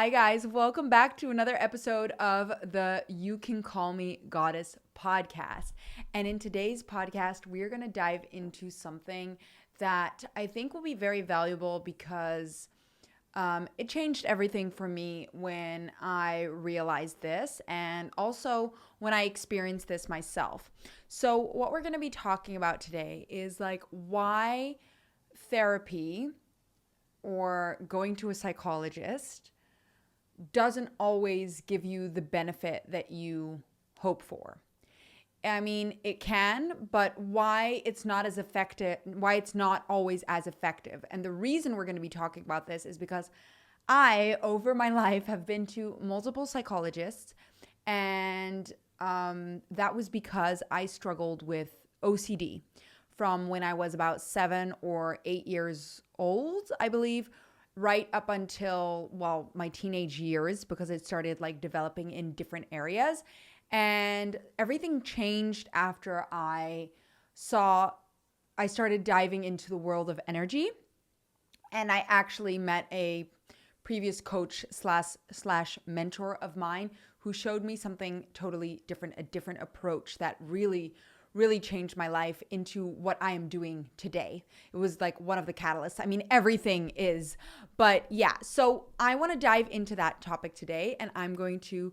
Hi guys, welcome back to another episode of the You Can Call Me Goddess podcast. And in today's podcast, we are going to dive into something that I think will be very valuable because it changed everything for me when I realized this and also when I experienced this myself. So what we're going to be talking about today is like why therapy or going to a psychologist doesn't always give you the benefit that you hope for. I mean, it can, but why it's not as effective, why it's not always as effective. And the reason we're going to be talking about this is because I, over my life, have been to multiple psychologists, and that was because I struggled with OCD from when I was about 7 or 8 years old, I believe, right up until, well, my teenage years, because it started like developing in different areas. And everything changed after I started diving into the world of energy. And I actually met a previous coach slash mentor of mine who showed me something totally different, a different approach that really changed my life into what I am doing today. It was like one of the catalysts. I mean, everything is, but yeah. So I want to dive into that topic today, and I'm going to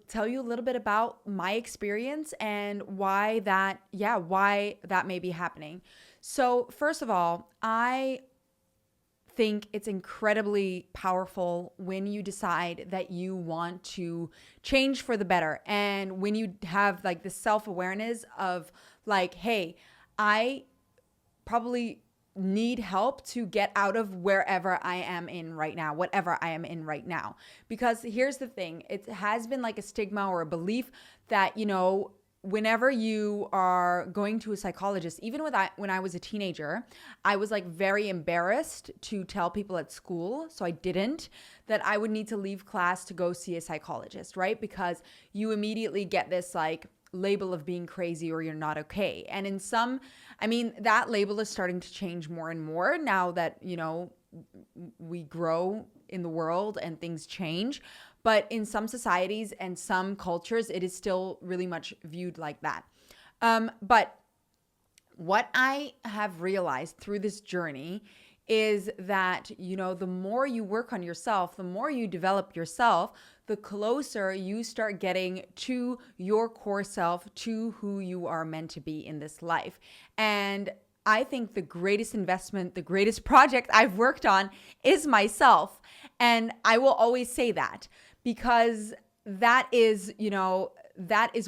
tell you a little bit about my experience and why that may be happening. So first of all, I think it's incredibly powerful when you decide that you want to change for the better. And when you have like the self-awareness of like, hey, I probably need help to get out of wherever I am in right now, whatever I am in right now. Because here's the thing, it has been like a stigma or a belief that, whenever you are going to a psychologist, even when I was a teenager, I was like very embarrassed to tell people at school, so I didn't, that I would need to leave class to go see a psychologist, right? Because you immediately get this like label of being crazy or you're not okay. And that label is starting to change more and more now that, we grow in the world and things change. But in some societies and some cultures, it is still really much viewed like that. But what I have realized through this journey is that, the more you work on yourself, the more you develop yourself, the closer you start getting to your core self, to who you are meant to be in this life. And I think the greatest investment, the greatest project I've worked on is myself. And I will always say that because that is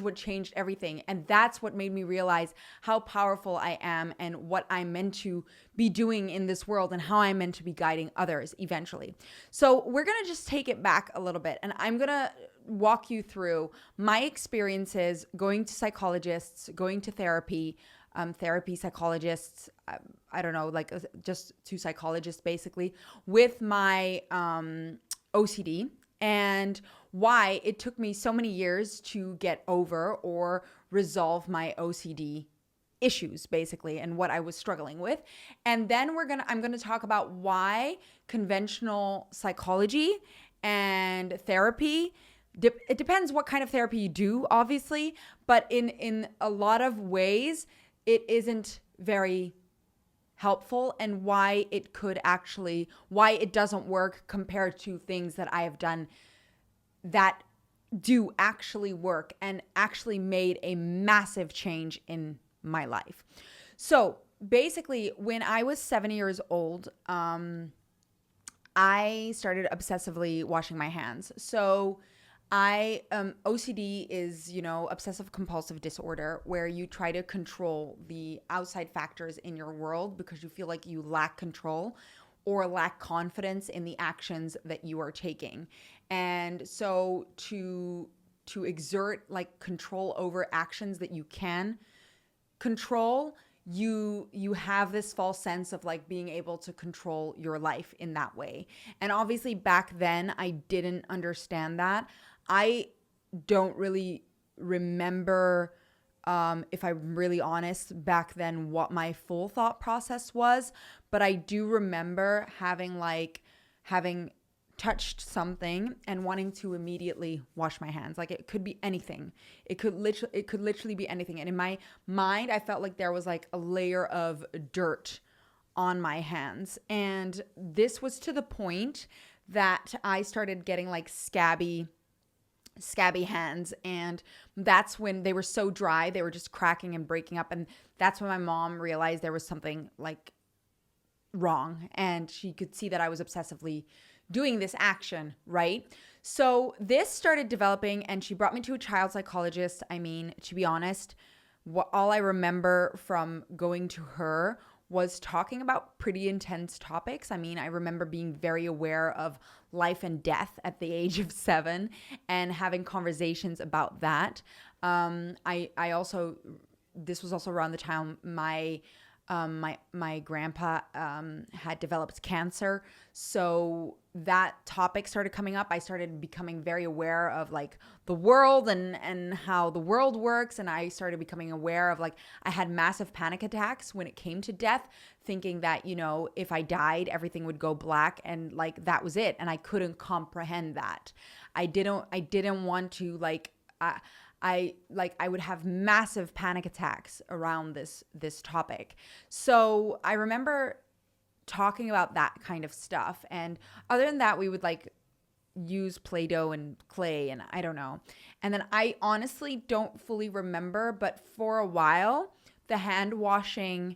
what changed everything. And that's what made me realize how powerful I am and what I'm meant to be doing in this world and how I'm meant to be guiding others eventually. So we're going to just take it back a little bit, and I'm going to walk you through my experiences going to psychologists, going to therapy, psychologists, I don't know, like just to psychologists basically, with my OCD, and why it took me so many years to get over or resolve my OCD issues basically, and what I was struggling with. And then I'm going to talk about why conventional psychology and therapy, it depends what kind of therapy you do, obviously, but in a lot of ways it isn't very helpful, and why it doesn't work compared to things that I have done that do actually work and actually made a massive change in my life. So basically, when I was 7 years old, I started obsessively washing my hands. So OCD is, obsessive compulsive disorder, where you try to control the outside factors in your world because you feel like you lack control or lack confidence in the actions that you are taking. And so to exert like control over actions that you can control, you have this false sense of like being able to control your life in that way. And obviously back then I didn't understand that. I don't really remember, if I'm really honest, back then what my full thought process was, but I do remember having touched something and wanting to immediately wash my hands. Like it could be anything. It could literally be anything. And in my mind, I felt like there was like a layer of dirt on my hands. And this was to the point that I started getting like scabby hands, and that's when they were so dry, they were just cracking and breaking up. And that's when my mom realized there was something like wrong, and she could see that I was obsessively doing this action, right? So this started developing, and she brought me to a child psychologist. I mean, to be honest, all I remember from going to her was talking about pretty intense topics. I mean, I remember being very aware of life and death at the age of 7 and having conversations about that. I also, this was also around the time my grandpa had developed cancer. So that topic started coming up. I started becoming very aware of like the world and how the world works. And I started becoming aware of like, I had massive panic attacks when it came to death, thinking that, you know, if I died, everything would go black and like that was it. And I couldn't comprehend that. I didn't want to like, I would have massive panic attacks around this topic. So I remember talking about that kind of stuff. And other than that, we would like use Play-Doh and clay and I don't know. And then I honestly don't fully remember, but for a while, the hand washing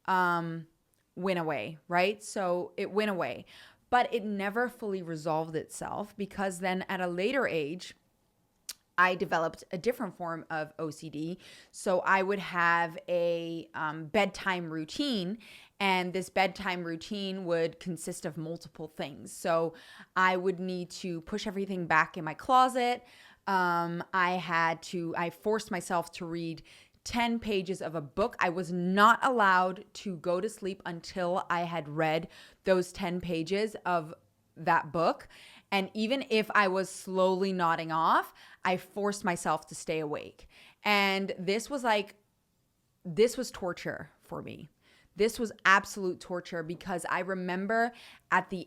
went away, right? So it went away, but it never fully resolved itself because then at a later age, I developed a different form of OCD. So I would have a bedtime routine, and this bedtime routine would consist of multiple things. So I would need to push everything back in my closet. I forced myself to read 10 pages of a book. I was not allowed to go to sleep until I had read those 10 pages of that book. And even if I was slowly nodding off, I forced myself to stay awake. And this was torture for me. This was absolute torture because I remember at the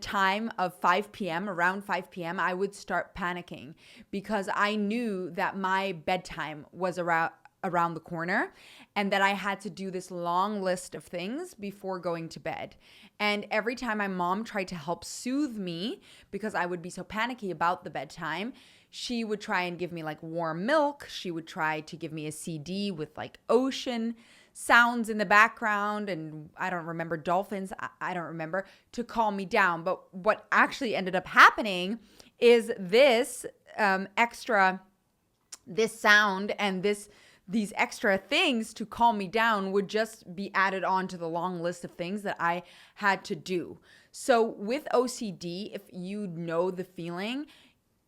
time of 5 p.m., around 5 p.m., I would start panicking because I knew that my bedtime was around the corner and that I had to do this long list of things before going to bed. And every time my mom tried to help soothe me because I would be so panicky about the bedtime, she would try and give me like warm milk. She would try to give me a CD with like ocean sounds in the background, and I don't remember dolphins. I don't remember, to calm me down. But what actually ended up happening is this sound and these extra things to calm me down would just be added on to the long list of things that I had to do. So with OCD, if you know the feeling,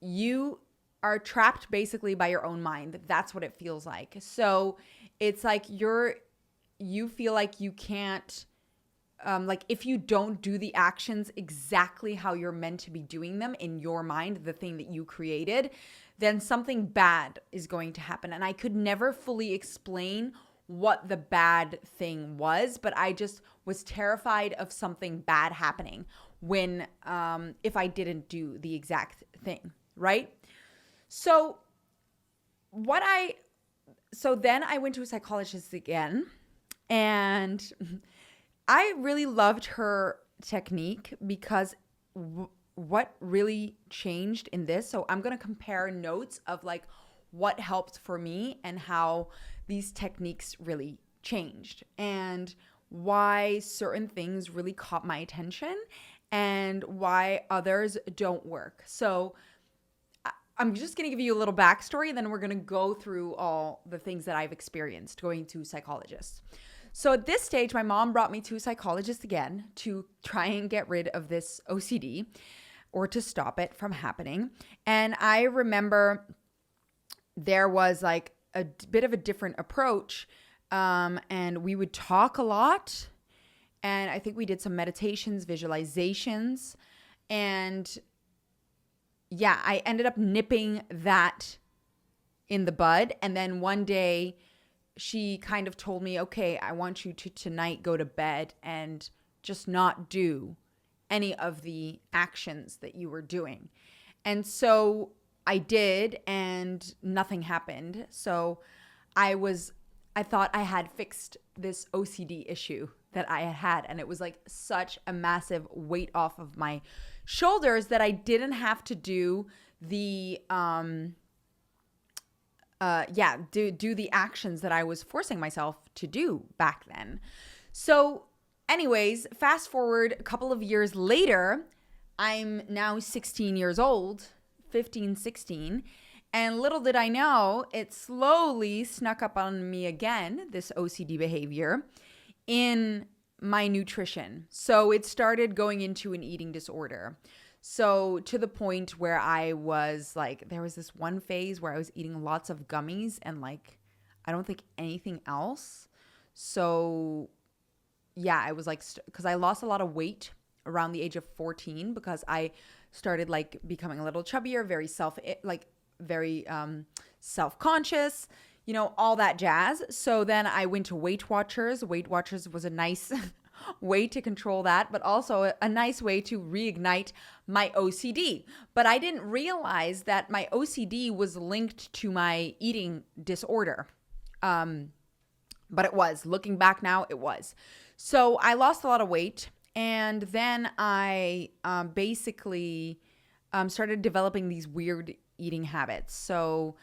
you are trapped basically by your own mind. That's what it feels like. So it's like you feel like you can't, like if you don't do the actions exactly how you're meant to be doing them in your mind, the thing that you created, then something bad is going to happen. And I could never fully explain what the bad thing was, but I just was terrified of something bad happening when, if I didn't do the exact thing, right? So then I went to a psychologist again, and I really loved her technique because what really changed in this. So I'm going to compare notes of like what helped for me and how these techniques really changed and why certain things really caught my attention and why others don't work. So I'm just going to give you a little backstory, and then we're going to go through all the things that I've experienced going to psychologists. So at this stage, my mom brought me to a psychologist again to try and get rid of this OCD or to stop it from happening. And I remember there was like a bit of a different approach, and we would talk a lot. And I think we did some meditations, visualizations, and yeah, I ended up nipping that in the bud. And then one day she kind of told me, okay, I want you to tonight go to bed and just not do any of the actions that you were doing. And so I did, and nothing happened. So I thought I had fixed this OCD issue that I had. And it was like such a massive weight off of my shoulders that I didn't have to do the, do the actions that I was forcing myself to do back then. So anyways, fast forward a couple of years later, I'm now 16 years old, 15, 16. And little did I know, it slowly snuck up on me again, this OCD behavior, in my nutrition. So it started going into an eating disorder. So to the point where I was like, there was this one phase where I was eating lots of gummies and like, I don't think anything else. So yeah, I was like, because I lost a lot of weight around the age of 14 because I started like becoming a little chubbier, very self-conscious, all that jazz. So then I went to Weight Watchers. Weight Watchers was a nice way to control that, but also a nice way to reignite my OCD. But I didn't realize that my OCD was linked to my eating disorder. But it was. Looking back now, it was. So I lost a lot of weight, and then I basically started developing these weird eating habits. So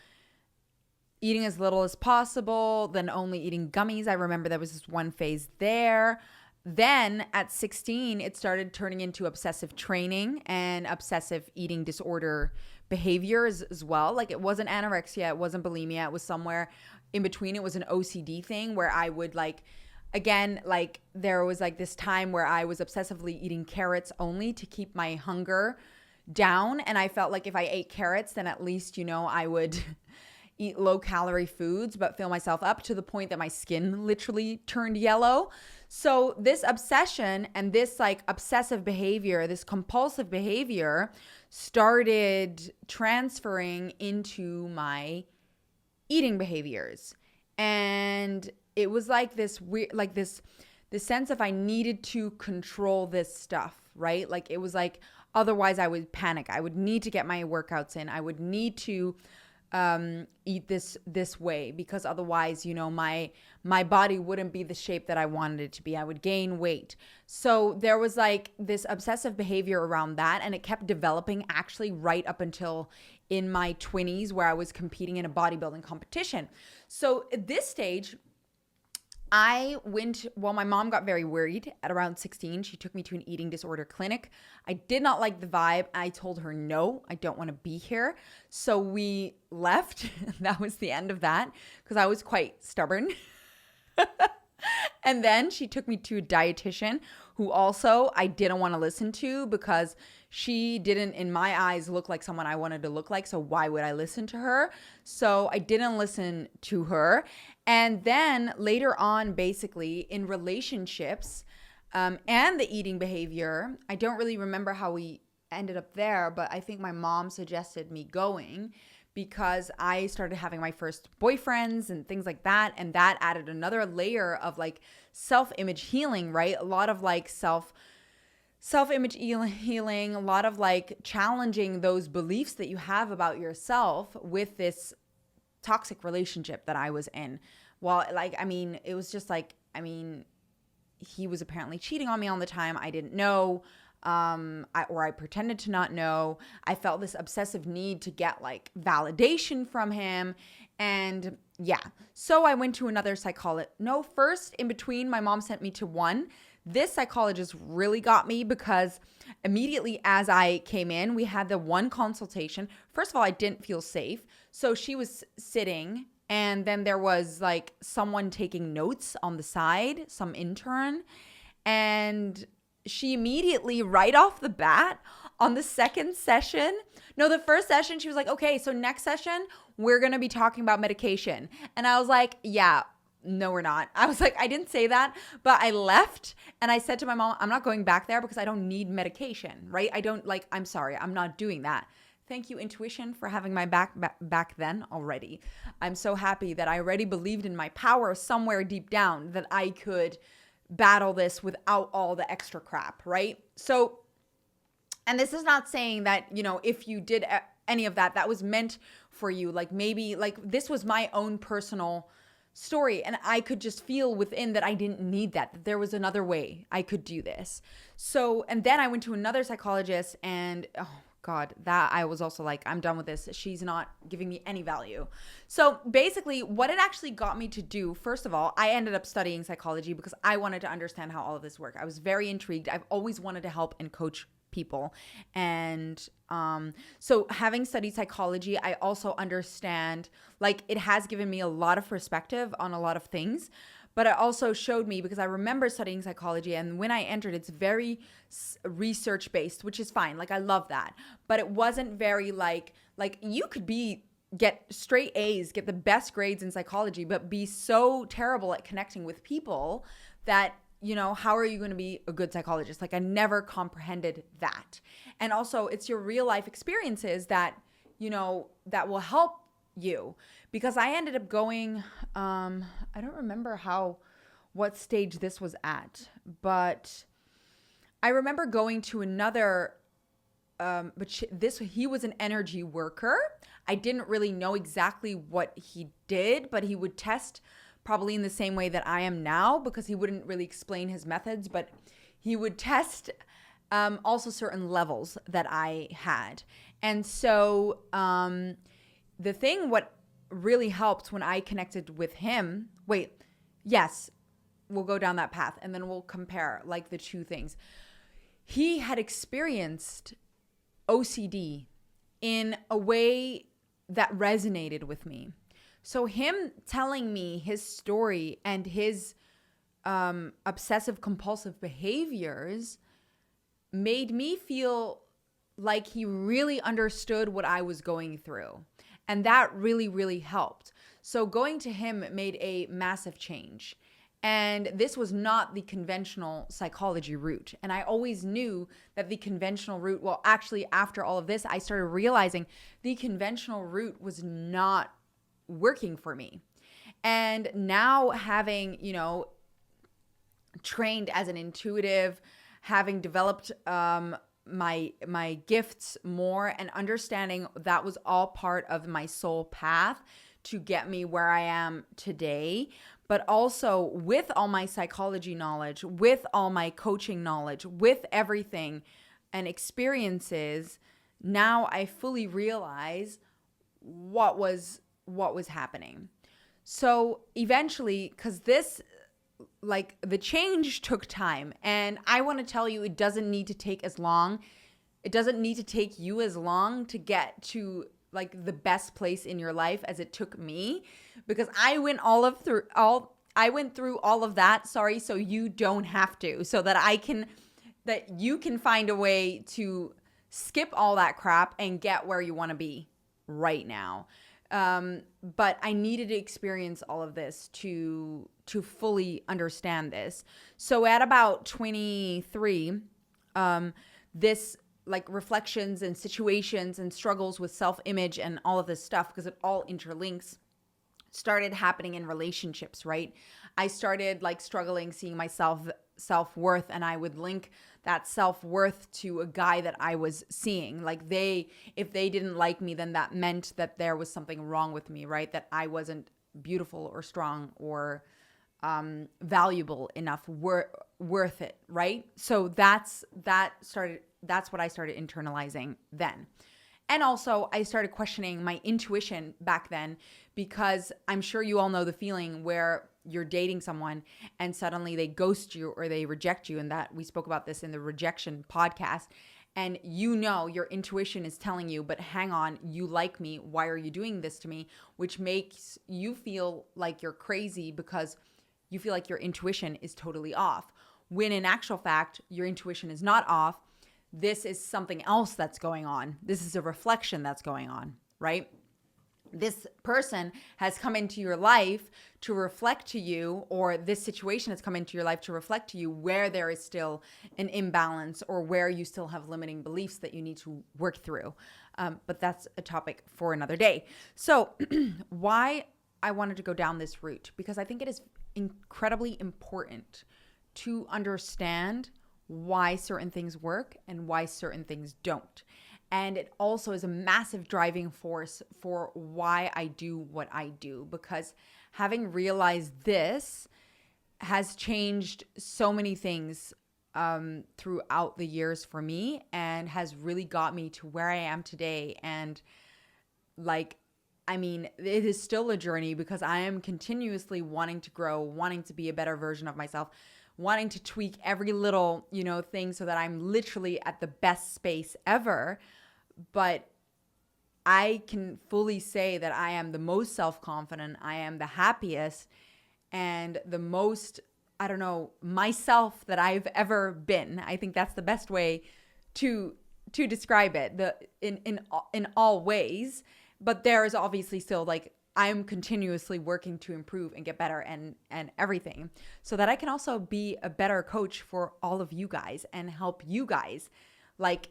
eating as little as possible, then only eating gummies. I remember there was this one phase there. Then at 16, it started turning into obsessive training and obsessive eating disorder behaviors as well. Like it wasn't anorexia, it wasn't bulimia, it was somewhere in between. It was an OCD thing where I would there was like this time where I was obsessively eating carrots only to keep my hunger down. And I felt like if I ate carrots, then at least, I would eat low calorie foods, but fill myself up to the point that my skin literally turned yellow. So this obsession and this like obsessive behavior, this compulsive behavior started transferring into my eating behaviors. And it was like this weird, like this sense of I needed to control this stuff, right? Like it was like, otherwise I would panic. I would need to get my workouts in. I would need to eat this way because otherwise, my body wouldn't be the shape that I wanted it to be. I would gain weight. So there was like this obsessive behavior around that, and it kept developing actually right up until in my 20s where I was competing in a bodybuilding competition. So at this stage, my mom got very worried at around 16. She took me to an eating disorder clinic. I did not like the vibe. I told her, no, I don't want to be here. So we left. That was the end of that because I was quite stubborn. And then she took me to a dietitian who also I didn't want to listen to because she didn't, in my eyes, look like someone I wanted to look like. So why would I listen to her? So I didn't listen to her. And then later on, basically in relationships and the eating behavior, I don't really remember how we ended up there, but I think my mom suggested me going because I started having my first boyfriends and things like that. And that added another layer of like self-image healing, right? A lot of like self-image healing, a lot of like challenging those beliefs that you have about yourself with this toxic relationship that I was in. Well, it was just like, he was apparently cheating on me all the time. I didn't know. I pretended to not know. I felt this obsessive need to get like validation from him. And yeah, so I went to another psychologist. No, first in between, my mom sent me to one. This psychologist really got me because immediately as I came in, we had the one consultation. First of all, I didn't feel safe. So she was sitting and then there was like someone taking notes on the side, some intern. And she immediately, right off the bat, on the the first session, she was like, okay, so next session, we're going to be talking about medication. And I was like, yeah, no, we're not. I was like, I didn't say that, but I left and I said to my mom, I'm not going back there because I don't need medication, right? I'm sorry, I'm not doing that. Thank you, intuition, for having my back then already. I'm so happy that I already believed in my power somewhere deep down that I could battle this without all the extra crap, right? So, and this is not saying that, if you did any of that, that was meant for you. Like maybe like this was my own personal story, and I could just feel within that I didn't need that there was another way I could do this. So, and then I went to another psychologist, and oh God, that I was also like, I'm done with this. She's not giving me any value. So basically what it actually got me to do, first of all, I ended up studying psychology because I wanted to understand how all of this worked. I was very intrigued. I've always wanted to help and coach people. And so having studied psychology, I also understand, like, it has given me a lot of perspective on a lot of things, but it also showed me, because I remember studying psychology, and when I entered, it's very research based, which is fine. Like, I love that, but it wasn't very like you could get straight A's, get the best grades in psychology, but be so terrible at connecting with people that, how are you going to be a good psychologist? Like, I never comprehended that. And also, it's your real life experiences that, that will help you. Because I ended up going, I don't remember what stage this was at, but I remember going to another, he was an energy worker. I didn't really know exactly what he did, but he would test probably in the same way that I am now, because he wouldn't really explain his methods, but he would test also certain levels that I had. And so what really helped when I connected with him, we'll go down that path and then we'll compare like the two things. He had experienced OCD in a way that resonated with me. So him telling me his story and his obsessive compulsive behaviors made me feel like he really understood what I was going through. And that really, really helped. So going to him made a massive change. And this was not the conventional psychology route. And I always knew that the conventional route, well, actually, after all of this, I started realizing the conventional route was not working for me. And now having, trained as an intuitive, having developed my gifts more, and understanding that was all part of my soul path to get me where I am today. But also with all my psychology knowledge, with all my coaching knowledge, with everything and experiences, now I fully realize what was happening. So eventually, because this, like, the change took time, and I want to tell you, it doesn't need to take as long. It doesn't need to take you as long to get to like the best place in your life as it took me, because I went through all of that. Sorry, so you don't have to, so that you can find a way to skip all that crap and get where you want to be right now. But I needed to experience all of this to fully understand this. So at about 23, this like reflections and situations and struggles with self-image and all of this stuff, because it all interlinks, started happening in relationships, right? I started like struggling seeing my self-worth, and I would link that self-worth to a guy that I was seeing. Like if they didn't like me, then that meant that there was something wrong with me, right? That I wasn't beautiful or strong or valuable enough, worth it, right? So that's what I started internalizing then. And also I started questioning my intuition back then, because I'm sure you all know the feeling where you're dating someone and suddenly they ghost you or they reject you. And that we spoke about this in the rejection podcast. And your intuition is telling you, but hang on, you like me. Why are you doing this to me? Which makes you feel like you're crazy because you feel like your intuition is totally off. When in actual fact, your intuition is not off. This is something else that's going on. This is a reflection that's going on, right? This person has come into your life to reflect to you, or this situation has come into your life to reflect to you where there is still an imbalance or where you still have limiting beliefs that you need to work through. But that's a topic for another day. So why I wanted to go down this route, because I think it is incredibly important to understand why certain things work and why certain things don't. And it also is a massive driving force for why I do what I do, because having realized this has changed so many things throughout the years for me, and has really got me to where I am today. And like, I mean, it is still a journey because I am continuously wanting to grow, wanting to be a better version of myself, wanting to tweak every little, thing so that I'm literally at the best space ever. But I can fully say that I am the most self-confident, I am the happiest, and the most, myself that I've ever been. I think that's the best way to describe it, in all ways. But there is obviously still, like, I'm continuously working to improve and get better and everything, so that I can also be a better coach for all of you guys and help you guys, like,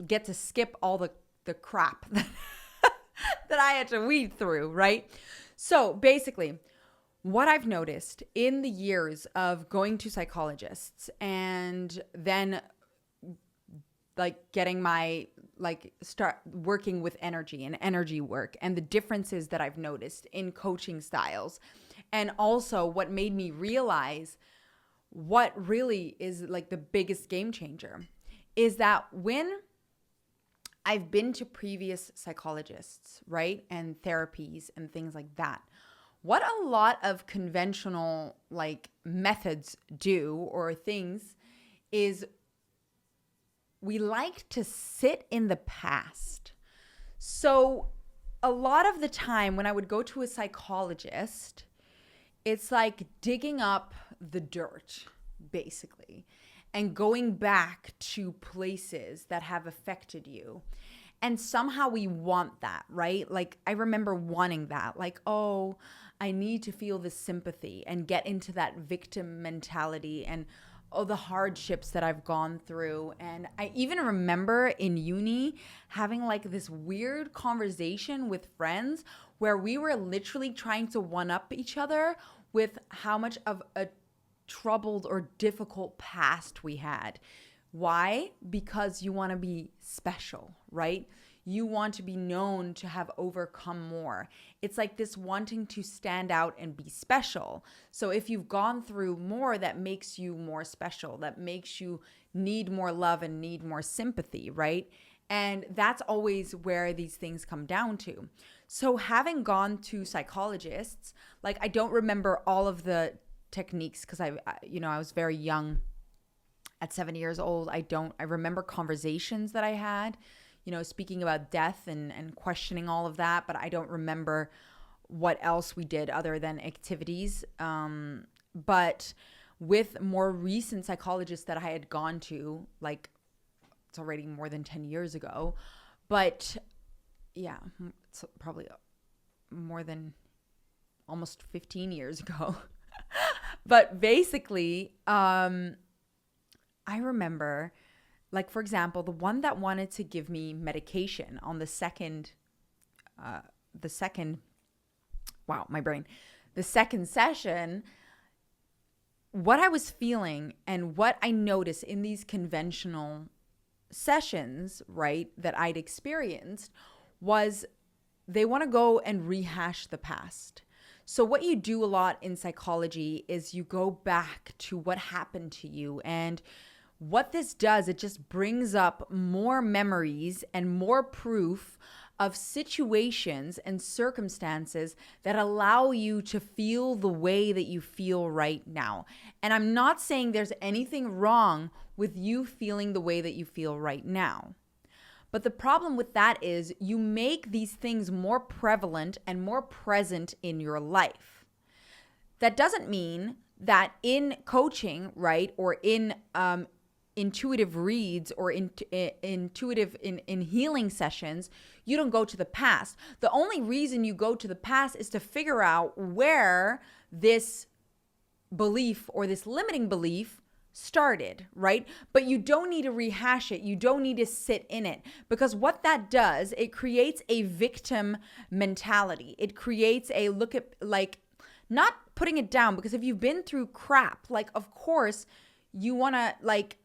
get to skip all the crap that I had to weed through, right? So basically, what I've noticed in the years of going to psychologists and then like getting my, like, start working with energy and energy work, and the differences that I've noticed in coaching styles, and also what made me realize what really is like the biggest game changer, is that when I've been to previous psychologists, right, and therapies and things like that, what a lot of conventional, like, methods do, or things, is we like to sit in the past. So a lot of the time when I would go to a psychologist, it's like digging up the dirt, basically, and going back to places that have affected you. And somehow we want that, right? Like, I remember wanting that, like, oh, I need to feel the sympathy and get into that victim mentality, and the hardships that I've gone through. And I even remember in uni having like this weird conversation with friends where we were literally trying to one up each other with how much of a troubled or difficult past we had. Why? Because you want to be special, right? You want to be known to have overcome more. It's like this wanting to stand out and be special. So if you've gone through more, that makes you more special. That makes you need more love and need more sympathy, right? And that's always where these things come down to. So having gone to psychologists, like, I don't remember all of the techniques because I was very young at 7 years old. I remember conversations that I had, speaking about death and questioning all of that, but I don't remember what else we did other than activities. But with more recent psychologists that I had gone to, like, it's already more than 10 years ago, but yeah, it's probably more than almost 15 years ago. But basically, I remember, like, for example, the one that wanted to give me medication on the second session, what I was feeling and what I noticed in these conventional sessions, right, that I'd experienced, was they want to go and rehash the past. So what you do a lot in psychology is you go back to what happened to you, and what this does, it just brings up more memories and more proof of situations and circumstances that allow you to feel the way that you feel right now. And I'm not saying there's anything wrong with you feeling the way that you feel right now. But the problem with that is you make these things more prevalent and more present in your life. That doesn't mean that in coaching, right, or in intuitive reads or intuitive in healing sessions, you don't go to the past. The only reason you go to the past is to figure out where this belief or this limiting belief started, right? But you don't need to rehash it. You don't need to sit in it, because what that does, it creates a victim mentality. It creates a look at, like, not putting it down, because if you've been through crap, like, of course you want to, like,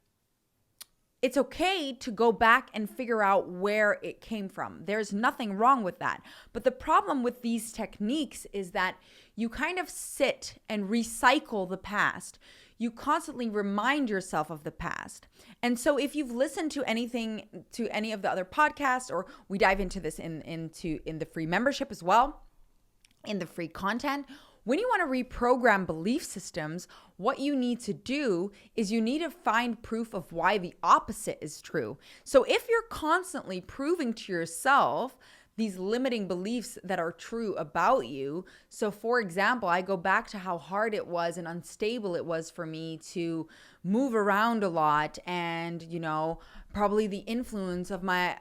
it's okay to go back and figure out where it came from. There's nothing wrong with that. But the problem with these techniques is that you kind of sit and recycle the past. You constantly remind yourself of the past. And so if you've listened to any of the other podcasts, or we dive into this in the free membership as well, in the free content, when you want to reprogram belief systems, what you need to do is you need to find proof of why the opposite is true. So if you're constantly proving to yourself these limiting beliefs that are true about you. So for example, I go back to how hard it was and unstable it was for me to move around a lot, and, you know, probably the influence of my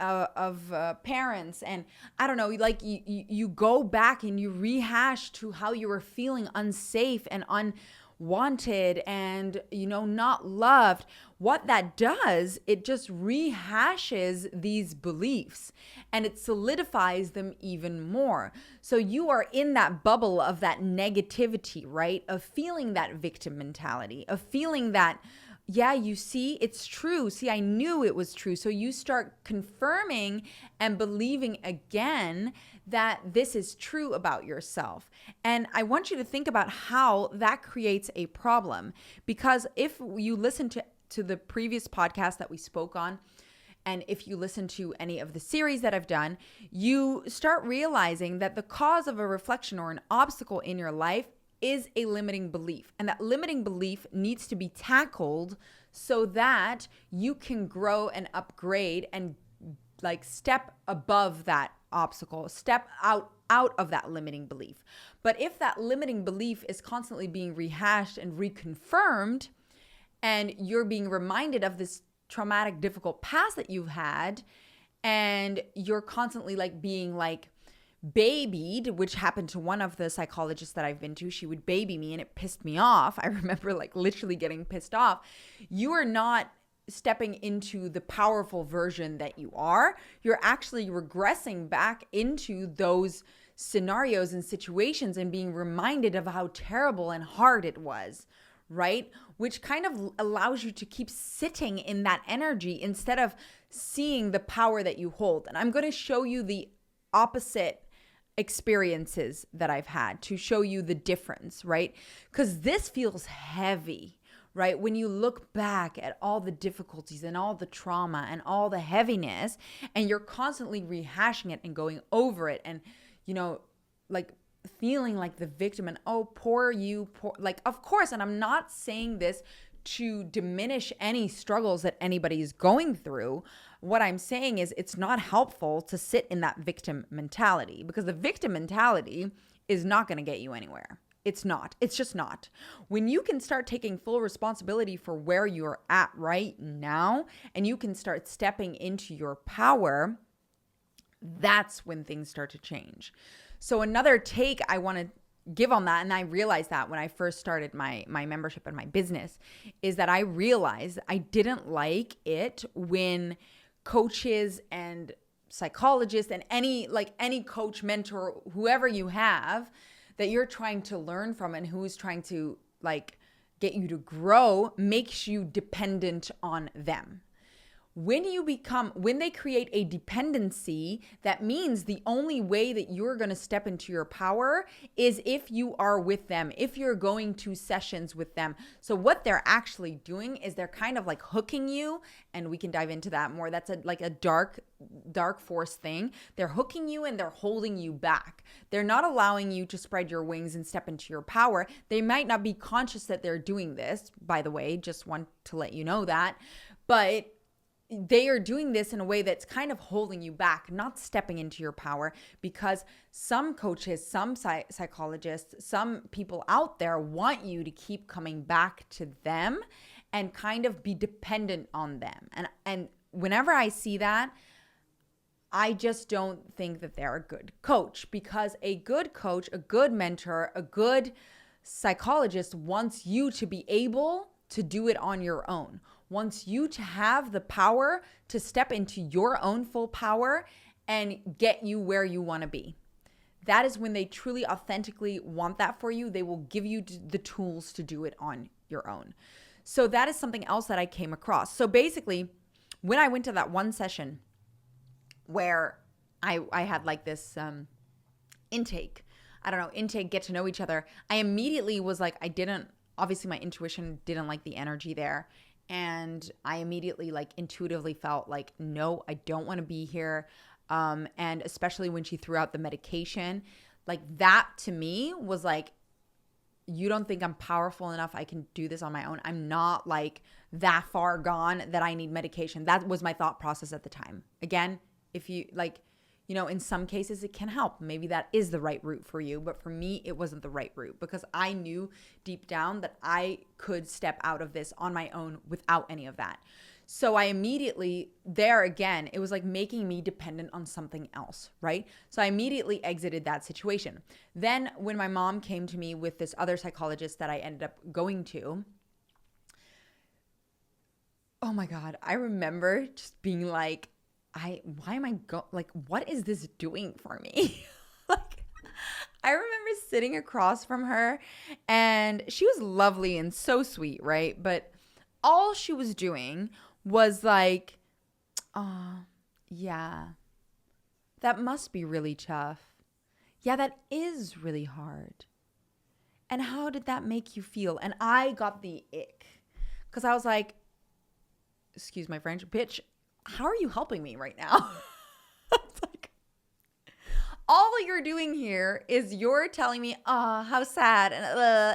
parents, and I don't know, like you go back and you rehash to how you were feeling unsafe and unwanted and, you know, not loved. What that does, it just rehashes these beliefs and it solidifies them even more. So you are in that bubble of that negativity, right? Of feeling that victim mentality, of feeling that, yeah, you see, it's true. See, I knew it was true. So you start confirming and believing again that this is true about yourself. And I want you to think about how that creates a problem. Because if you listen to the previous podcast that we spoke on, and if you listen to any of the series that I've done, you start realizing that the cause of a reflection or an obstacle in your life is a limiting belief. And that limiting belief needs to be tackled so that you can grow and upgrade and, like, step above that obstacle, step out of that limiting belief. But if that limiting belief is constantly being rehashed and reconfirmed, and you're being reminded of this traumatic, difficult past that you've had, and you're constantly like being like babied, which happened to one of the psychologists that I've been to. She would baby me and it pissed me off. I remember like literally getting pissed off. You are not stepping into the powerful version that you are. You're actually regressing back into those scenarios and situations and being reminded of how terrible and hard it was, right? Which kind of allows you to keep sitting in that energy instead of seeing the power that you hold. And I'm going to show you the opposite experiences that I've had to show you the difference, right? Because this feels heavy, right? When you look back at all the difficulties and all the trauma and all the heaviness, and you're constantly rehashing it and going over it and, you know, like feeling like the victim and, oh, poor you, poor, like, of course. And I'm not saying this to diminish any struggles that anybody is going through. What I'm saying is it's not helpful to sit in that victim mentality, because the victim mentality is not going to get you anywhere. It's not. It's just not. When you can start taking full responsibility for where you're at right now, and you can start stepping into your power, that's when things start to change. So another take I want to give on that, and I realized that when I first started my membership and my business, is that I realized I didn't like it when coaches and psychologists and any coach, mentor, whoever you have that you're trying to learn from and who's trying to like get you to grow makes you dependent on them. When they create a dependency, that means the only way that you're going to step into your power is if you are with them, if you're going to sessions with them. So what they're actually doing is they're kind of like hooking you, and we can dive into that more. That's like a dark force thing. They're hooking you and they're holding you back. They're not allowing you to spread your wings and step into your power. They might not be conscious that they're doing this, by the way, just want to let you know that. But they are doing this in a way that's kind of holding you back, not stepping into your power, because some coaches, some psychologists, some people out there want you to keep coming back to them and kind of be dependent on them. And whenever I see that, I just don't think that they're a good coach, because a good coach, a good mentor, a good psychologist wants you to be able to do it on your own, wants you to have the power to step into your own full power and get you where you want to be. that is when they truly authentically want that for you. They will give you the tools to do it on your own. So that is something else that I came across. So basically, when I went to that one session where I had like this intake, get to know each other, I immediately was like, obviously my intuition didn't like the energy there. And I immediately like intuitively felt like, no, I don't want to be here. And especially when she threw out the medication, like that to me was like, you don't think I'm powerful enough I can do this on my own? I'm not like that far gone that I need medication. That was my thought process at the time. Again, if you like, in some cases it can help. Maybe that is the right route for you. But for me, it wasn't the right route because I knew deep down that I could step out of this on my own without any of that. So I immediately, there again, it was like making me dependent on something else, right? So I immediately exited that situation. Then when my mom came to me with this other psychologist that I ended up going to, oh my God, I remember just being like, what is this doing for me? Like, I remember sitting across from her and she was lovely and so sweet, right? But all she was doing was like, oh, yeah, that must be really tough. Yeah, that is really hard. And how did that make you feel? And I got the ick because I was like, excuse my French, bitch, how are you helping me right now? It's like, all you're doing here is you're telling me, oh, how sad.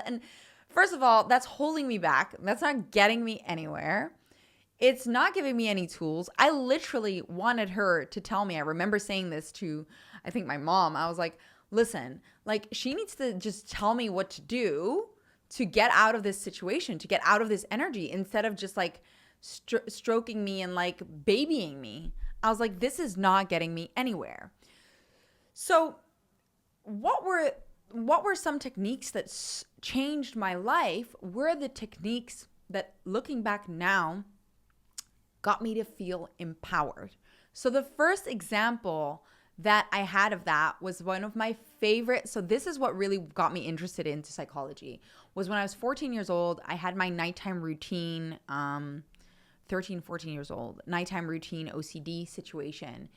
And first of all, that's holding me back. That's not getting me anywhere. It's not giving me any tools. I literally wanted her to tell me. I remember saying this to, I think, my mom. I was like, listen, like she needs to just tell me what to do to get out of this situation, to get out of this energy instead of just like stroking me and like babying me. I was like, this is not getting me anywhere. So what were some techniques that changed my life were the techniques that, looking back now, got me to feel empowered. So the first example that I had of that was one of my favorite. So this is what really got me interested into psychology, was when I was 14 years old. I had my nighttime routine, 13, 14 years old, nighttime routine OCD situation.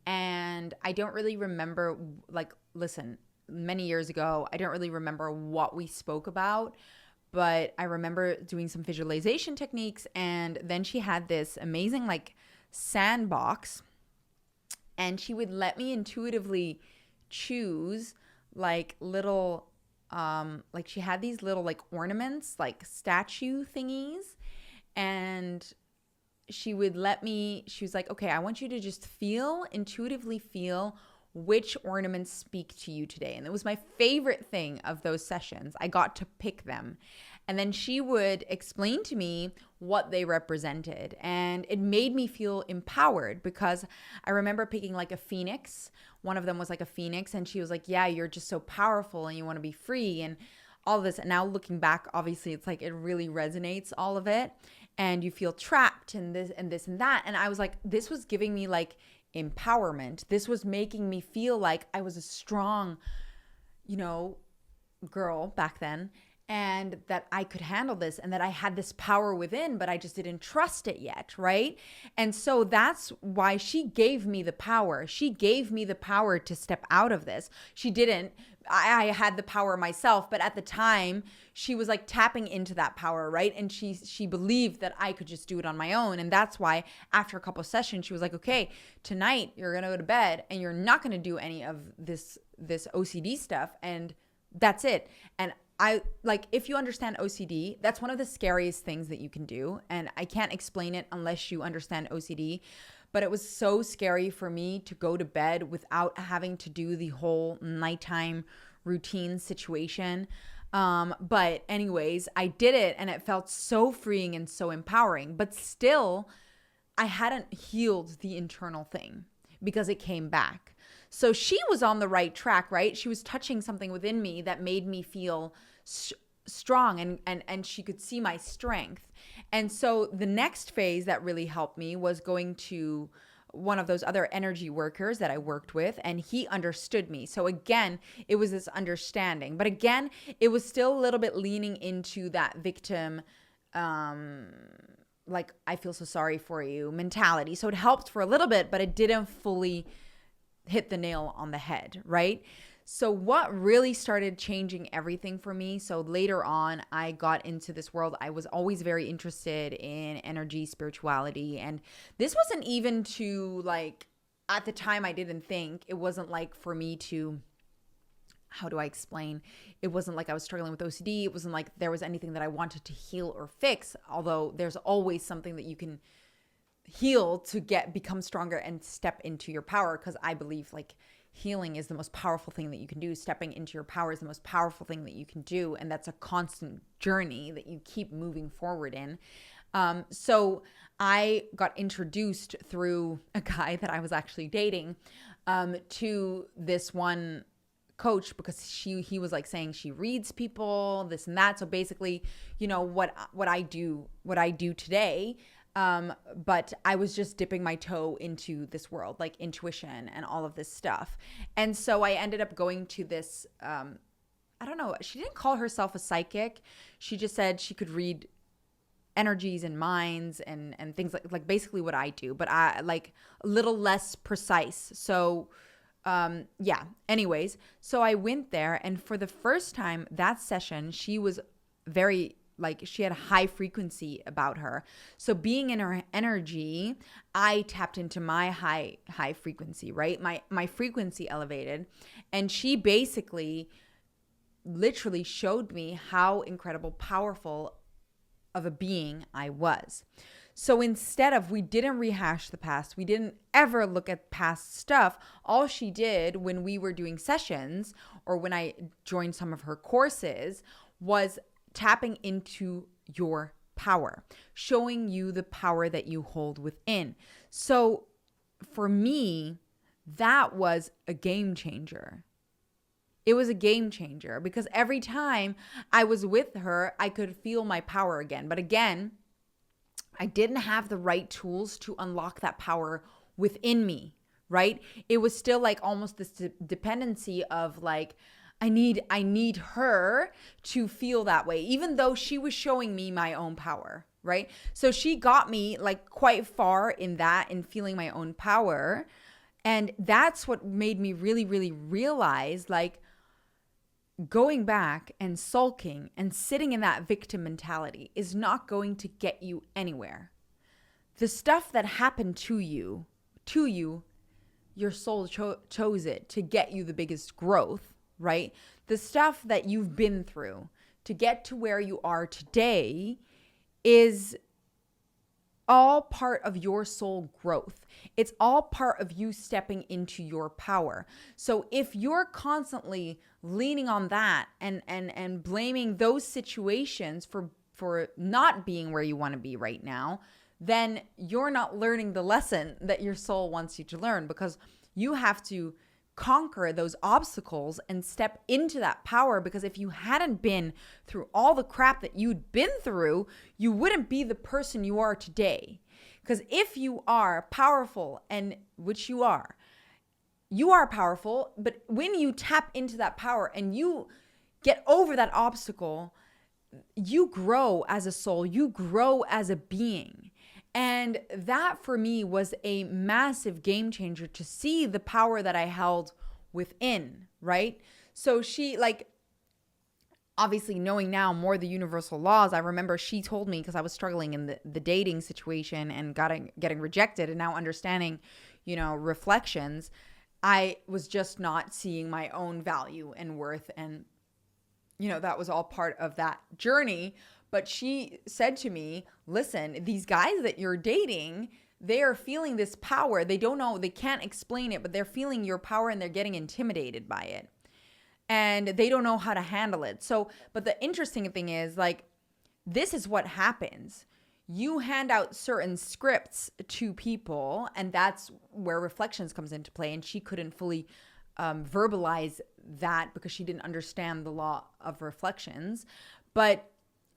And I don't really remember, like, listen, many years ago, I don't really remember what we spoke about, but I remember doing some visualization techniques. And then she had this amazing like sandbox, and she would let me intuitively choose like little, like she had these little like ornaments, like statue thingies. And she was like, okay, I want you to just intuitively feel which ornaments speak to you today. And it was my favorite thing of those sessions. I got to pick them. And then she would explain to me what they represented. And it made me feel empowered because I remember picking like a phoenix. One of them was like a phoenix. And she was like, yeah, you're just so powerful and you want to be free and all of this. And now looking back, obviously, it's like it really resonates, all of it. And you feel trapped and this and this and that. And I was like, this was giving me like empowerment. This was making me feel like I was a strong, girl back then, and that I could handle this and that I had this power within, but I just didn't trust it yet, right? And so that's why she gave me the power. She gave me the power to step out of this. She didn't. I had the power myself, but at the time she was like tapping into that power, right? And she believed that I could just do it on my own. And that's why after a couple of sessions, she was like, okay, tonight you're going to go to bed and you're not going to do any of this OCD stuff. And that's it. And I like, if you understand OCD, that's one of the scariest things that you can do. And I can't explain it unless you understand OCD. But it was so scary for me to go to bed without having to do the whole nighttime routine situation. But anyways, I did it and it felt so freeing and so empowering. But still, I hadn't healed the internal thing because it came back. So she was on the right track, right? She was touching something within me that made me feel strong and she could see my strength. And so the next phase that really helped me was going to one of those other energy workers that I worked with, and he understood me. So again, it was this understanding. But again, it was still a little bit leaning into that victim, like, I feel so sorry for you mentality. So it helped for a little bit, but it didn't fully hit the nail on the head, right? So what really started changing everything for me, so later on, I got into this world. I was always very interested in energy, spirituality, and this wasn't even to, like, at the time I didn't think, it wasn't like for me to, how do I explain? It wasn't like I was struggling with OCD. It wasn't like there was anything that I wanted to heal or fix, although there's always something that you can heal to become stronger and step into your power, because I believe, like, healing is the most powerful thing that you can do. Stepping into your power is the most powerful thing that you can do. And that's a constant journey that you keep moving forward in. So I got introduced through a guy that I was actually dating to this one coach, because he was like saying she reads people, this and that. So basically, you know, what I do today. But I was just dipping my toe into this world, like intuition and all of this stuff. And so I ended up going to this, I don't know, she didn't call herself a psychic. She just said she could read energies and minds and things like basically what I do, but I like a little less precise. So, yeah, anyways, so I went there, and for the first time that session, she was very, like, she had a high frequency about her. So being in her energy, I tapped into my high frequency, right? My frequency elevated. And she basically literally showed me how incredible, powerful of a being I was. So instead of, we didn't rehash the past, we didn't ever look at past stuff. All she did when we were doing sessions or when I joined some of her courses was tapping into your power, showing you the power that you hold within. So for me, that was a game changer. It was a game changer because every time I was with her, I could feel my power again. But again, I didn't have the right tools to unlock that power within me, right? It was still like almost this dependency of like, I need her to feel that way, even though she was showing me my own power, right? So she got me like quite far in that, in feeling my own power. And that's what made me really, really realize, like, going back and sulking and sitting in that victim mentality is not going to get you anywhere. The stuff that happened to you, your soul chose it to get you the biggest growth, right? The stuff that you've been through to get to where you are today is all part of your soul growth. It's all part of you stepping into your power. So if you're constantly leaning on that and blaming those situations for not being where you want to be right now, then you're not learning the lesson that your soul wants you to learn, because you have to conquer those obstacles and step into that power. Because if you hadn't been through all the crap that you'd been through, you wouldn't be the person you are today. Because if you are powerful, and which you are powerful, but when you tap into that power and you get over that obstacle, you grow as a soul, you grow as a being. And that for me was a massive game changer, to see the power that I held within, right? So she, like, obviously knowing now more the universal laws, I remember she told me, because I was struggling in the dating situation and getting rejected, and now understanding, reflections, I was just not seeing my own value and worth. And, that was all part of that journey. But she said to me, listen, these guys that you're dating, they are feeling this power. They don't know, they can't explain it, but they're feeling your power and they're getting intimidated by it. And they don't know how to handle it. So, but the interesting thing is, like, this is what happens. You hand out certain scripts to people, and that's where reflections comes into play. And she couldn't fully verbalize that because she didn't understand the law of reflections. But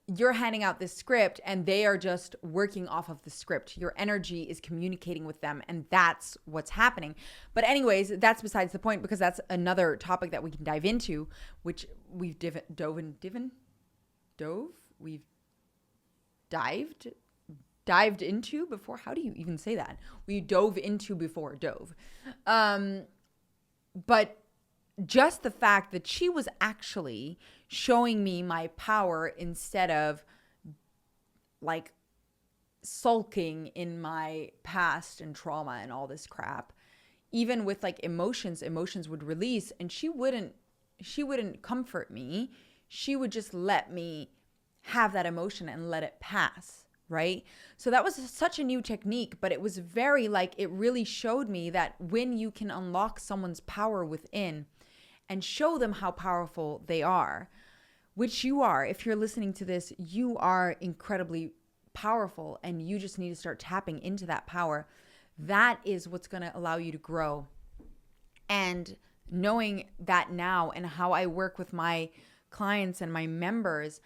you're handing out this script and they are just working off of the script. Your energy is communicating with them, and that's what's happening. But anyways, that's besides the point, because that's another topic that we can dive into, which we've dived into before. How do you even say that? We dove into before dove. But just the fact that she was actually showing me my power instead of like sulking in my past and trauma and all this crap, even with like emotions would release, and she wouldn't comfort me. She would just let me have that emotion and let it pass. Right? So that was such a new technique, but it was very like, it really showed me that when you can unlock someone's power within and show them how powerful they are, which you are, if you're listening to this, you are incredibly powerful, and you just need to start tapping into that power. That is what's going to allow you to grow. And knowing that now, and how I work with my clients and my members,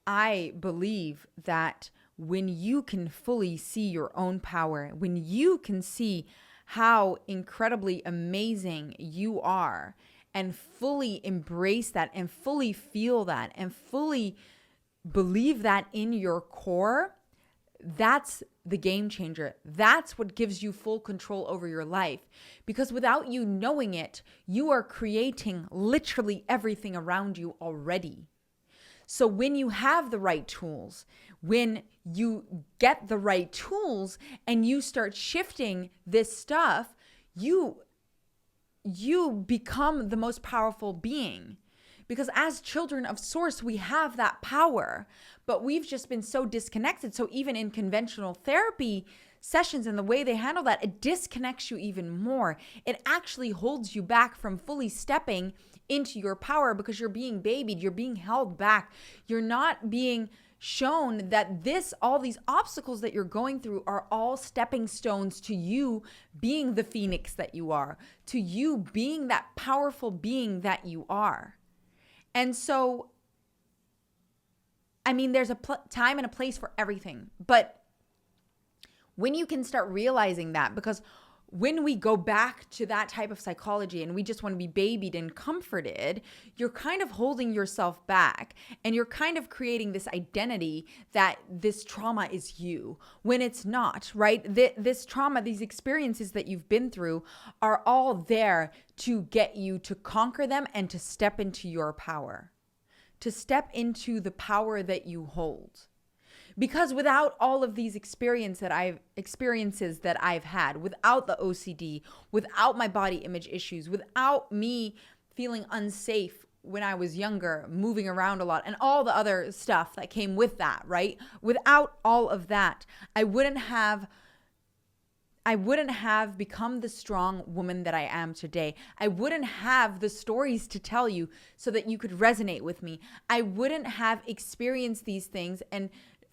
I believe that when you can fully see your own power, when you can see how incredibly amazing you are, and fully embrace that, and fully feel that, and fully believe that in your core, that's the game changer. That's what gives you full control over your life. Because without you knowing it, you are creating literally everything around you already. So when you have the right tools, when you get the right tools and you start shifting this stuff, you become the most powerful being. Because as children of Source, we have that power, but we've just been so disconnected. So even in conventional therapy sessions and the way they handle that, it disconnects you even more. It actually holds you back from fully stepping into your power, because you're being babied, you're being held back. You're not being shown that all these obstacles that you're going through are all stepping stones to you being the phoenix that you are, to you being that powerful being that you are. And so, I mean, there's a time and a place for everything. But when you can start realizing that, because when we go back to that type of psychology and we just want to be babied and comforted, you're kind of holding yourself back, and you're kind of creating this identity that this trauma is you, when it's not, right? This trauma, these experiences that you've been through are all there to get you to conquer them and to step into your power, to step into the power that you hold. Because without all of these experiences that I've had, without the OCD, without my body image issues, without me feeling unsafe when I was younger, moving around a lot, and all the other stuff that came with that, right? Without all of that, I wouldn't have become the strong woman that I am today. I wouldn't have the stories to tell you so that you could resonate with me. I wouldn't have experienced these things and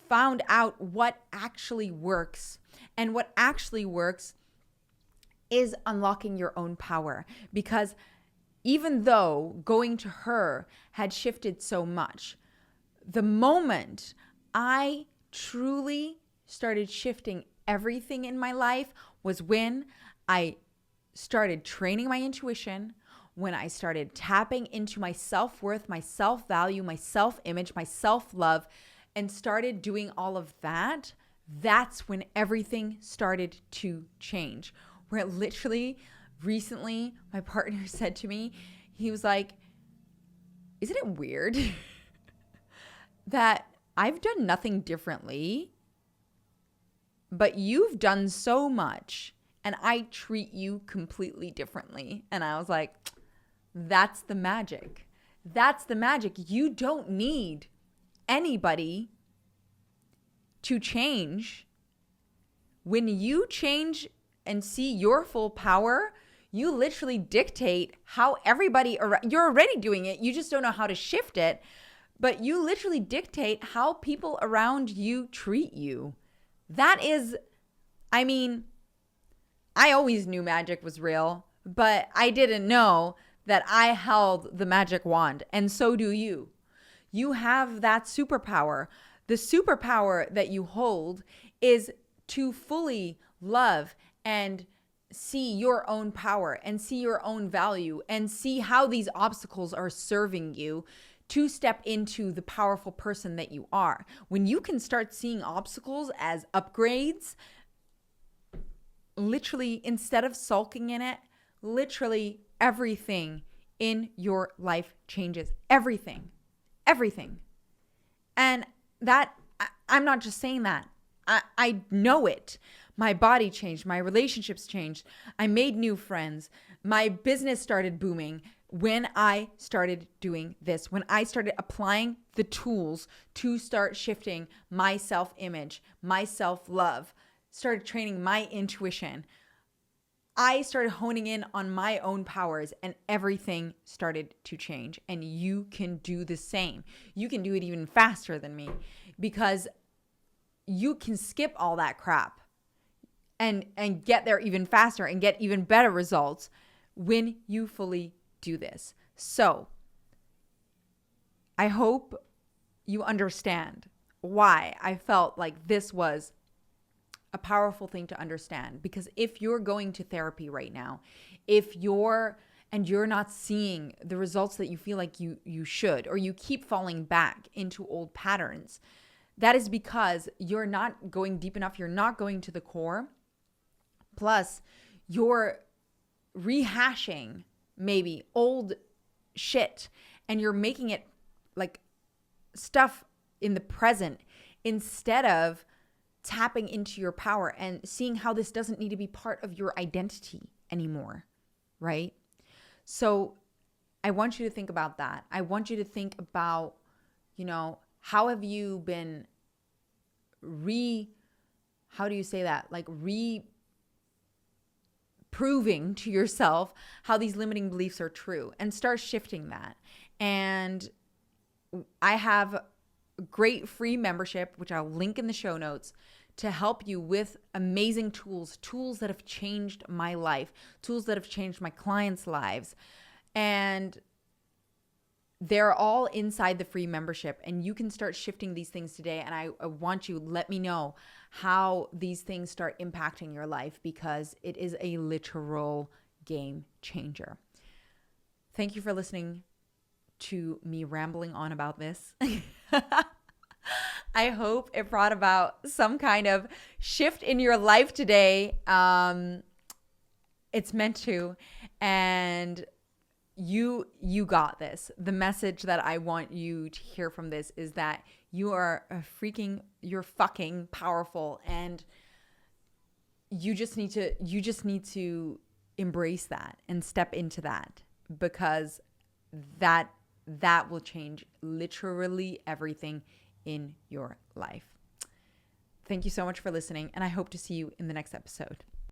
found out what actually works. And what actually works is unlocking your own power. Because even though going to her had shifted so much, the moment I truly started shifting everything in my life was when I started training my intuition, when I started tapping into my self-worth, my self-value, my self-image, my self-love, and started doing all of that. That's when everything started to change. Where literally recently my partner said to me, he was like, isn't it weird that I've done nothing differently, but you've done so much and I treat you completely differently? And I was like, that's the magic. That's the magic. You don't need anybody to change. When you change and see your full power, you literally dictate how everybody around, you're already doing it, you just don't know how to shift it, but you literally dictate how people around you treat you. That is, I mean, I always knew magic was real, but I didn't know that I held the magic wand, and so do you. You have that superpower. The superpower that you hold is to fully love and see your own power and see your own value and see how these obstacles are serving you to step into the powerful person that you are. When you can start seeing obstacles as upgrades, literally, instead of sulking in it, literally everything in your life changes. Everything. And that, I'm not just saying that. I know it. My body changed. My relationships changed. I made new friends. My business started booming when I started doing this, when I started applying the tools to start shifting my self-image, my self-love, started training my intuition. I started honing in on my own powers and everything started to change. And you can do the same. You can do it even faster than me because you can skip all that crap and get there even faster and get even better results when you fully do this. So I hope you understand why I felt like this was a powerful thing to understand. Because if you're going to therapy right now, if you're not seeing the results that you feel like you should, or you keep falling back into old patterns, that is because you're not going deep enough. You're not going to the core. Plus, you're rehashing maybe old shit and you're making it like stuff in the present instead of tapping into your power and seeing how this doesn't need to be part of your identity anymore, right? So I want you to think about that. I want you to think about, how have you been proving to yourself how these limiting beliefs are true, and start shifting that. And I have a great free membership, which I'll link in the show notes, to help you with amazing tools that have changed my life, tools that have changed my clients' lives. And they're all inside the free membership, and you can start shifting these things today. And I want you, let me know how these things start impacting your life, because it is a literal game changer. Thank you for listening to me rambling on about this. I hope it brought about some kind of shift in your life today. It's meant to, and you got this. The message that I want you to hear from this is that you're fucking powerful, and you just need to embrace that and step into that, because that will change literally everything in your life. Thank you so much for listening, and I hope to see you in the next episode.